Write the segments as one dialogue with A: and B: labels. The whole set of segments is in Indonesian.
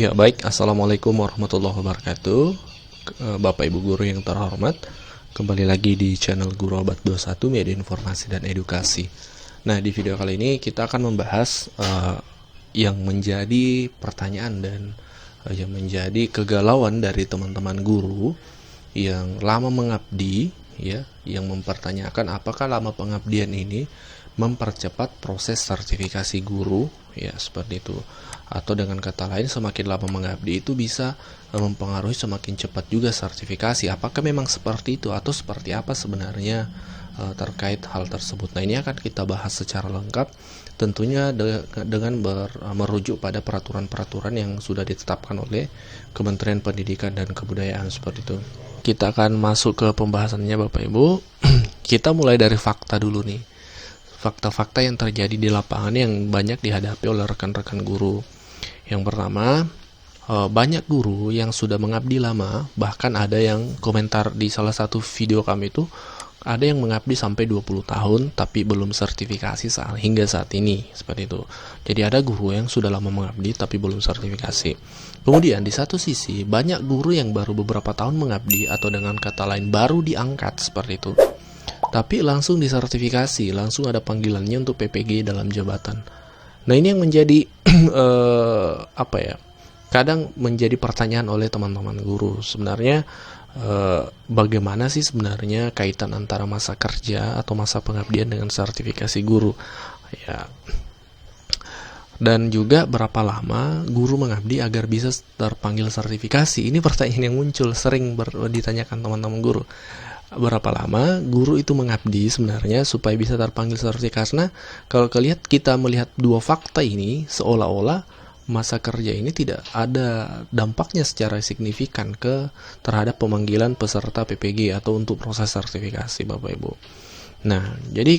A: Ya baik, Assalamualaikum warahmatullahi wabarakatuh. Bapak Ibu Guru yang terhormat, kembali lagi di channel Guru Obat 21 Media Informasi dan Edukasi. Nah, di video kali ini kita akan membahas yang menjadi pertanyaan dan yang menjadi kegalauan dari teman-teman guru yang lama mengabdi, ya, yang mempertanyakan apakah lama pengabdian ini mempercepat proses sertifikasi guru, ya, seperti itu. Atau dengan kata lain, semakin lama mengabdi itu bisa mempengaruhi semakin cepat juga sertifikasi. Apakah memang seperti itu atau seperti apa sebenarnya terkait hal tersebut? Nah, ini akan kita bahas secara lengkap, tentunya dengan merujuk pada peraturan-peraturan yang sudah ditetapkan oleh Kementerian Pendidikan dan Kebudayaan, seperti itu. Kita akan masuk ke pembahasannya Bapak Ibu. Kita mulai dari fakta dulu nih. Fakta-fakta yang terjadi di lapangan yang banyak dihadapi oleh rekan-rekan guru. Yang pertama, banyak guru yang sudah mengabdi lama, bahkan ada yang komentar di salah satu video kami itu, ada yang mengabdi sampai 20 tahun tapi belum sertifikasi hingga saat ini, seperti itu. Jadi ada guru yang sudah lama mengabdi tapi belum sertifikasi. Kemudian di satu sisi, banyak guru yang baru beberapa tahun mengabdi atau dengan kata lain baru diangkat, seperti itu. Tapi langsung disertifikasi, langsung ada panggilannya untuk PPG dalam jabatan. Nah, ini yang menjadi kadang menjadi pertanyaan oleh teman-teman guru. Sebenarnya bagaimana sih sebenarnya kaitan antara masa kerja atau masa pengabdian dengan sertifikasi guru? Ya. Dan juga berapa lama guru mengabdi agar bisa terpanggil sertifikasi? Ini pertanyaan yang muncul sering ditanyakan teman-teman guru. Berapa lama guru itu mengabdi sebenarnya supaya bisa terpanggil sertifikasi? Karena kalau kita melihat dua fakta ini, seolah-olah masa kerja ini tidak ada dampaknya secara signifikan terhadap pemanggilan peserta PPG atau untuk proses sertifikasi, Bapak Ibu. Nah, jadi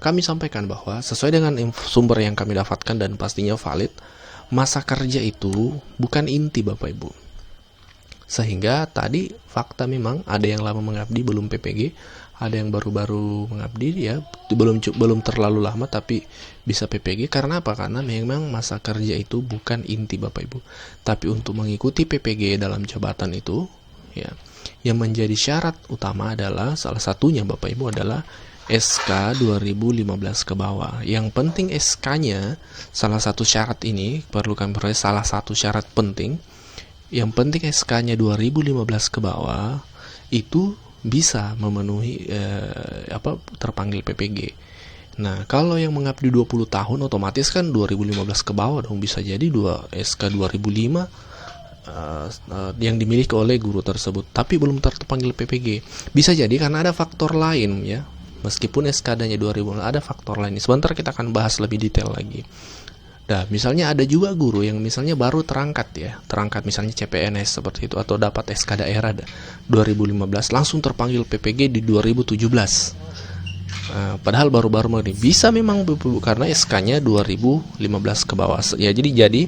A: kami sampaikan bahwa sesuai dengan sumber yang kami dapatkan dan pastinya valid, masa kerja itu bukan inti, Bapak Ibu. Sehingga tadi fakta memang ada yang lama mengabdi belum PPG, ada yang baru-baru mengabdi ya belum terlalu lama tapi bisa PPG. Karena apa? Karena memang masa kerja itu bukan inti, Bapak Ibu. Tapi untuk mengikuti PPG dalam jabatan itu ya, yang menjadi syarat utama adalah salah satunya Bapak Ibu adalah SK 2015 ke bawah. Yang penting SK-nya, salah satu syarat ini perlu kami peroleh, salah satu syarat penting. Yang penting SK-nya 2015 ke bawah itu bisa memenuhi terpanggil PPG. Nah, kalau yang mengabdi 20 tahun otomatis kan 2015 ke bawah dong, bisa jadi SK 2005 yang dimiliki oleh guru tersebut tapi belum terpanggil PPG. Bisa jadi karena ada faktor lain ya. Meskipun SK-nya 2000 ada faktor lain. Sebentar kita akan bahas lebih detail lagi. Nah, misalnya ada juga guru yang misalnya baru terangkat misalnya CPNS seperti itu atau dapat SK daerah 2015 langsung terpanggil PPG di 2017. Padahal baru-baru ini bisa memang karena SK-nya 2015 ke bawah. Ya, jadi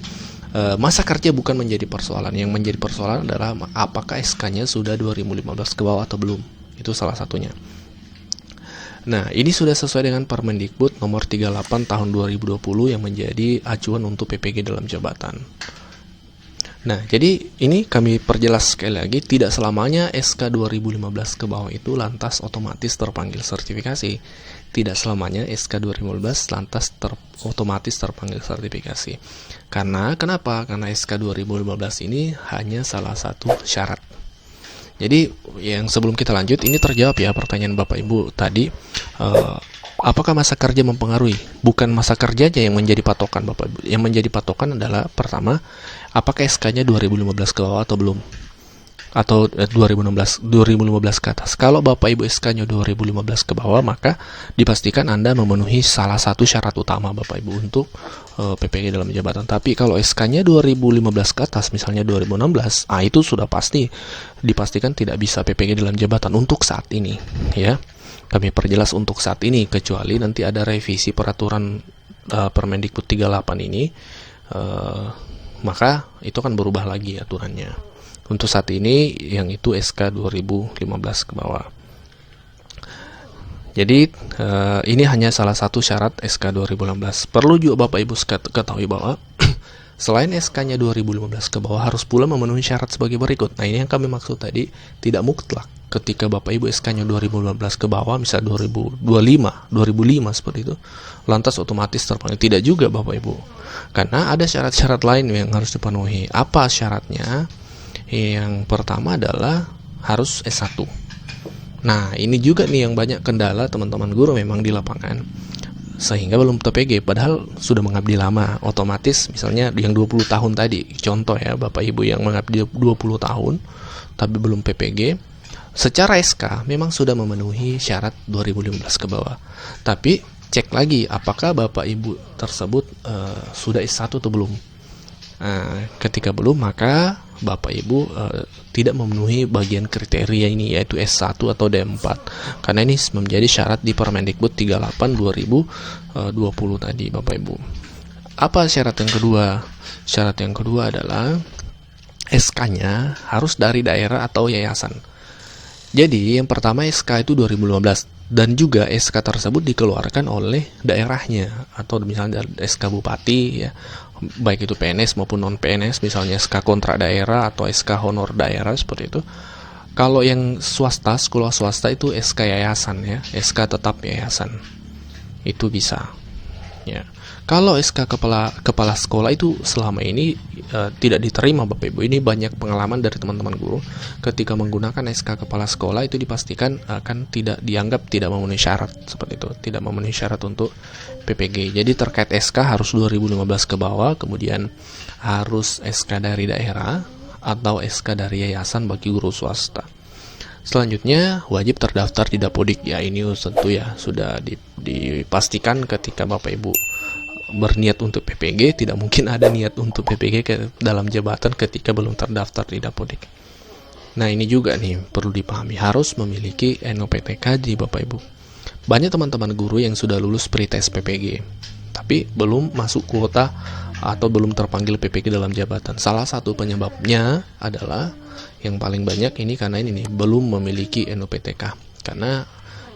A: masa kerja bukan menjadi persoalan. Yang menjadi persoalan adalah apakah SK-nya sudah 2015 ke bawah atau belum. Itu salah satunya. Nah, ini sudah sesuai dengan Permendikbud nomor 38 tahun 2020 yang menjadi acuan untuk PPG dalam jabatan. Nah, jadi ini kami perjelas sekali lagi, tidak selamanya SK 2015 ke bawah itu lantas otomatis terpanggil sertifikasi. Tidak selamanya SK 2015 lantas otomatis terpanggil sertifikasi. Kenapa? Karena SK 2015 ini hanya salah satu syarat. Jadi yang sebelum kita lanjut, ini terjawab ya pertanyaan Bapak Ibu tadi, apakah masa kerja mempengaruhi? Bukan masa kerjanya yang menjadi patokan Bapak Ibu. Yang menjadi patokan adalah pertama, apakah SK-nya 2015 ke bawah atau belum? Atau 2015 ke atas. Kalau Bapak Ibu SK-nya 2015 ke bawah, maka dipastikan Anda memenuhi salah satu syarat utama Bapak Ibu untuk PPG dalam jabatan. Tapi kalau SK-nya 2015 ke atas, misalnya 2016, itu sudah dipastikan tidak bisa PPG dalam jabatan untuk saat ini, ya. Kami perjelas untuk saat ini, kecuali nanti ada revisi peraturan Permendikbud 38 ini, maka itu akan berubah lagi aturannya. Untuk saat ini yang itu SK 2015 ke bawah. Jadi ini hanya salah satu syarat SK 2016. Perlu juga Bapak Ibu ketahui bahwa Selain SK-nya 2015 ke bawah, harus pula memenuhi syarat sebagai berikut. Nah, ini yang kami maksud tadi, tidak mutlak. Ketika Bapak Ibu SK-nya 2015 ke bawah, misalnya 2005 seperti itu, lantas otomatis terpanggil. Tidak juga Bapak Ibu. Karena ada syarat-syarat lain yang harus dipenuhi. Apa syaratnya? Yang pertama adalah harus S1. Nah, ini juga nih yang banyak kendala teman-teman guru memang di lapangan, sehingga belum TPG, padahal sudah mengabdi lama. Otomatis misalnya yang 20 tahun tadi, contoh ya, Bapak Ibu yang mengabdi 20 tahun tapi belum PPG, secara SK memang sudah memenuhi syarat 2015 ke bawah. Tapi cek lagi apakah Bapak Ibu tersebut sudah S1 atau belum. Ketika belum, maka Bapak Ibu tidak memenuhi bagian kriteria ini, yaitu S1 atau D4, karena ini menjadi syarat di Permendikbud 38 2020 tadi Bapak Ibu. Apa syarat yang kedua? Syarat yang kedua adalah SK-nya harus dari daerah atau yayasan. Jadi yang pertama SK itu 2015, dan juga SK tersebut dikeluarkan oleh daerahnya, atau misalnya SK Bupati ya, baik itu PNS maupun non PNS, misalnya SK kontrak daerah atau SK honor daerah seperti itu. Kalau yang swasta, sekolah swasta itu SK yayasan ya, SK tetap yayasan itu bisa ya. Kalau SK kepala sekolah itu selama ini tidak diterima Bapak Ibu. Ini banyak pengalaman dari teman-teman guru, ketika menggunakan SK kepala sekolah itu dipastikan akan tidak dianggap tidak memenuhi syarat seperti itu, tidak memenuhi syarat untuk PPG. Jadi terkait SK harus 2015 ke bawah, kemudian harus SK dari daerah atau SK dari yayasan bagi guru swasta. Selanjutnya wajib terdaftar di Dapodik ya. Ini tentu ya sudah dipastikan ketika Bapak Ibu berniat untuk PPG, tidak mungkin ada niat untuk PPG dalam jabatan ketika belum terdaftar di Dapodik. Nah, ini juga nih perlu dipahami, harus memiliki NOPTK di Bapak Ibu. Banyak teman-teman guru yang sudah lulus pretest PPG, tapi belum masuk kuota atau belum terpanggil PPG dalam jabatan. Salah satu penyebabnya adalah yang paling banyak ini karena ini nih, belum memiliki NOPTK. Karena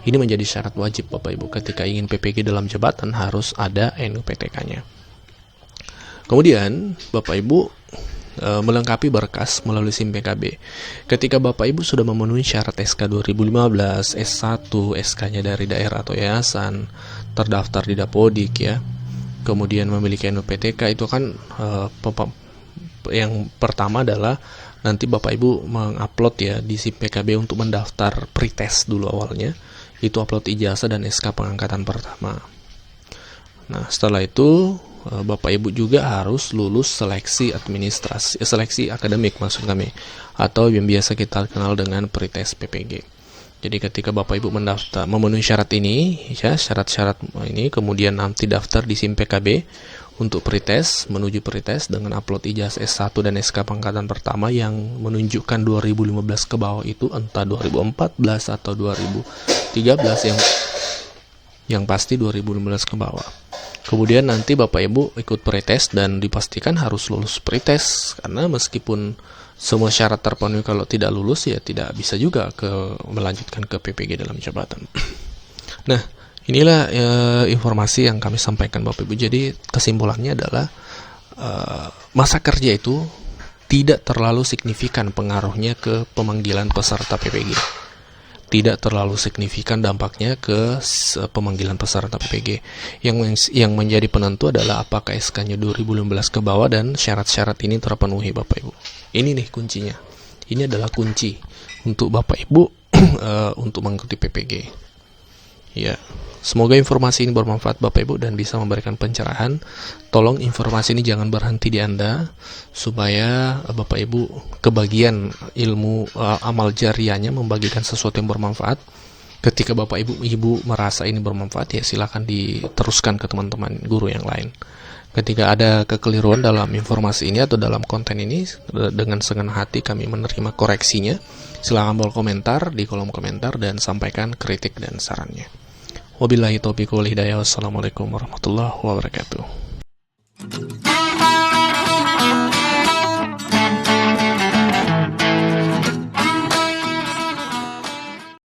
A: ini menjadi syarat wajib Bapak Ibu, ketika ingin PPG dalam jabatan harus ada NOPTK-nya. Kemudian Bapak Ibu melengkapi berkas melalui SIM PKB. Ketika Bapak Ibu sudah memenuhi syarat SK 2015, S1, SK-nya dari daerah atau yayasan, terdaftar di Dapodik ya, kemudian memiliki NOPTK, itu kan yang pertama adalah nanti Bapak Ibu mengupload ya di SIM PKB untuk mendaftar pretest dulu awalnya. Itu upload ijazah dan SK pengangkatan pertama. Nah, setelah itu Bapak Ibu juga harus lulus seleksi administrasi, seleksi akademik maksud kami, atau yang biasa kita kenal dengan pretest PPG. Jadi ketika Bapak Ibu mendaftar memenuhi syarat ini ya, syarat-syarat ini, kemudian nanti daftar di SIM PKB untuk pretest, menuju pretest dengan upload ijazah S1 dan SK pangkatan pertama yang menunjukkan 2015 ke bawah, itu entah 2014 atau 2013, yang pasti 2015 ke bawah. Kemudian nanti Bapak Ibu ikut pretest dan dipastikan harus lulus pretest, karena meskipun semua syarat terpenuhi, kalau tidak lulus ya tidak bisa juga melanjutkan ke PPG dalam jabatan. Nah, inilah informasi yang kami sampaikan Bapak Ibu. Jadi kesimpulannya adalah masa kerja itu tidak terlalu signifikan pengaruhnya ke pemanggilan peserta PPG. Tidak terlalu signifikan dampaknya ke pemanggilan peserta PPG. Yang menjadi penentu adalah apakah SK-nya 2015 ke bawah dan syarat-syarat ini terpenuhi Bapak Ibu. Ini nih kuncinya. Ini adalah kunci untuk Bapak Ibu untuk mengikuti PPG. Ya, semoga informasi ini bermanfaat Bapak Ibu dan bisa memberikan pencerahan. Tolong informasi ini jangan berhenti di Anda, supaya Bapak Ibu kebagian ilmu amal jariahnya, membagikan sesuatu yang bermanfaat. Ketika Bapak Ibu merasa ini bermanfaat, ya silakan diteruskan ke teman-teman guru yang lain. Ketika ada kekeliruan dalam informasi ini atau dalam konten ini, dengan senang hati kami menerima koreksinya. Silakan berkomentar di kolom komentar dan sampaikan kritik dan sarannya. Wabillahi taufiq wal hidayah. Wassalamualaikum warahmatullahi wabarakatuh.